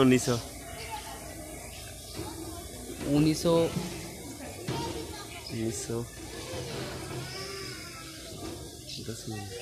1900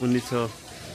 1900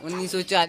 1940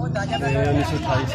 1928۔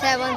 7۔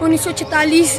1946۔